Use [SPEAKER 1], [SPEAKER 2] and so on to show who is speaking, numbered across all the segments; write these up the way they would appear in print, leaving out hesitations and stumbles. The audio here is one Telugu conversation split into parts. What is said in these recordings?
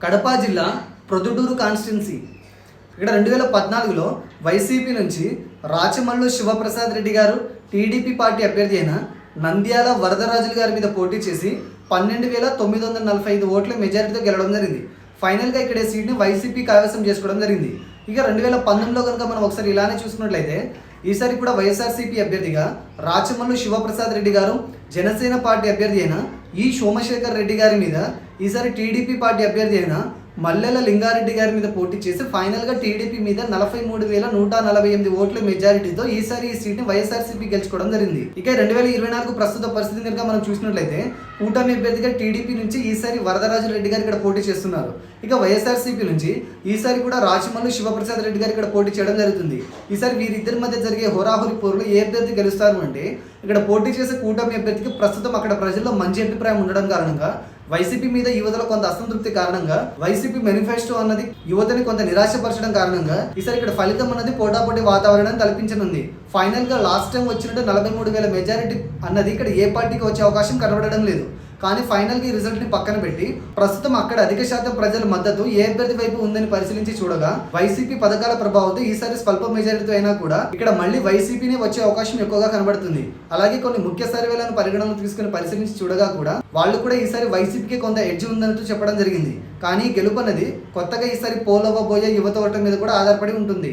[SPEAKER 1] కడప జిల్లా ప్రొద్దుటూరు కాన్స్టిట్యున్సీ. ఇక్కడ 2014లో వైసీపీ నుంచి రాచమల్లు శివప్రసాద్ రెడ్డి గారు టీడీపీ పార్టీ అభ్యర్థి అయిన నంద్యాల వరదరాజులు గారి మీద పోటీ చేసి 12,945 ఓట్ల మెజారిటీతో గెలవడం జరిగింది. ఫైనల్గా ఇక్కడ ఈ సీట్ని వైసీపీ కైవసం చేసుకోవడం జరిగింది. ఇక 2019లో కనుక మనం ఒకసారి ఇలానే చూసుకున్నట్లయితే ఈసారి కూడా వైఎస్ఆర్సీపీ అభ్యర్థిగా రాచమల్లు శివప్రసాద్ రెడ్డి గారు, జనసేన పార్టీ అభ్యర్థి అయిన ఈ సోమశేఖర్ రెడ్డి గారి మీద ఈసారి టీడీపీ పార్టీ అభ్యర్థి అయిన మల్లెల లింగారెడ్డి గారి మీద పోటీ చేసి ఫైనల్గా టీడీపీ మీద 43,148 ఓట్ల మెజారిటీతో ఈసారి ఈ సీట్ని వైఎస్ఆర్సీపీ గెలుచుకోవడం జరిగింది. ఇక 2024 ప్రస్తుత పరిస్థితి కనుక మనం చూసినట్లయితే కూటమి అభ్యర్థిగా టీడీపీ నుంచి ఈసారి వరదరాజు రెడ్డి గారు ఇక్కడ పోటీ చేస్తున్నారు. ఇక వైఎస్ఆర్సీపీ నుంచి ఈసారి కూడా రాచమల్లు శివప్రసాద్ రెడ్డి గారు ఇక్కడ పోటీ చేయడం జరుగుతుంది. ఈసారి వీరిద్దరి మధ్య జరిగే హోరాహోరీ పోరులో ఏ అభ్యర్థి గెలుస్తారు అంటే ఇక్కడ పోటీ చేసే కూటమి అభ్యర్థికి ప్రస్తుతం అక్కడ ప్రజల్లో మంచి అభిప్రాయం ఉండడం కారణంగా, వైసీపీ మీద యువతలో కొంత అసంతృప్తి కారణంగా, వైసీపీ మేనిఫెస్టో అన్నది యువతని కొంత నిరాశపరచడం కారణంగా ఈసారి ఇక్కడ ఫలితం అన్నది పోటాపోటీ వాతావరణాన్ని కల్పించనుంది. ఫైనల్ గా లాస్ట్ టైం వచ్చినట్టు 43,000 మెజారిటీ అన్నది ఇక్కడ ఏ పార్టీకి వచ్చే అవకాశం కనబడడం లేదు. కానీ ఫైనల్గా ఈ రిజల్ట్ని పక్కన పెట్టి ప్రస్తుతం అక్కడ అధిక శాతం ప్రజల మద్దతు ఏ అభ్యర్థి వైపు ఉందని పరిశీలించి చూడగా వైసీపీ పథకాల ప్రభావంతో ఈసారి స్వల్ప మెజారిటీతో అయినా కూడా ఇక్కడ మళ్ళీ వైసీపీనే వచ్చే అవకాశం ఎక్కువగా కనబడుతుంది. అలాగే కొన్ని ముఖ్య సర్వేలను పరిగణనలో తీసుకుని పరిశీలించి చూడగా కూడా వాళ్ళు కూడా ఈసారి వైసీపీకి కొంత ఎడ్జ్ ఉందన్నట్టు చెప్పడం జరిగింది. కానీ గెలుపు అనేది కొత్తగా ఈసారి పోలవ్వబోయే యువత ఓట్ల మీద కూడా ఆధారపడి ఉంటుంది.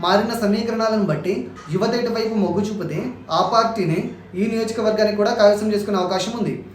[SPEAKER 1] మారిన సమీకరణాలను బట్టి యువత వైపు మొగ్గు చూపితే ఆ పార్టీని ఈ నియోజకవర్గానికి కూడా కైవసం చేసుకునే అవకాశం ఉంది.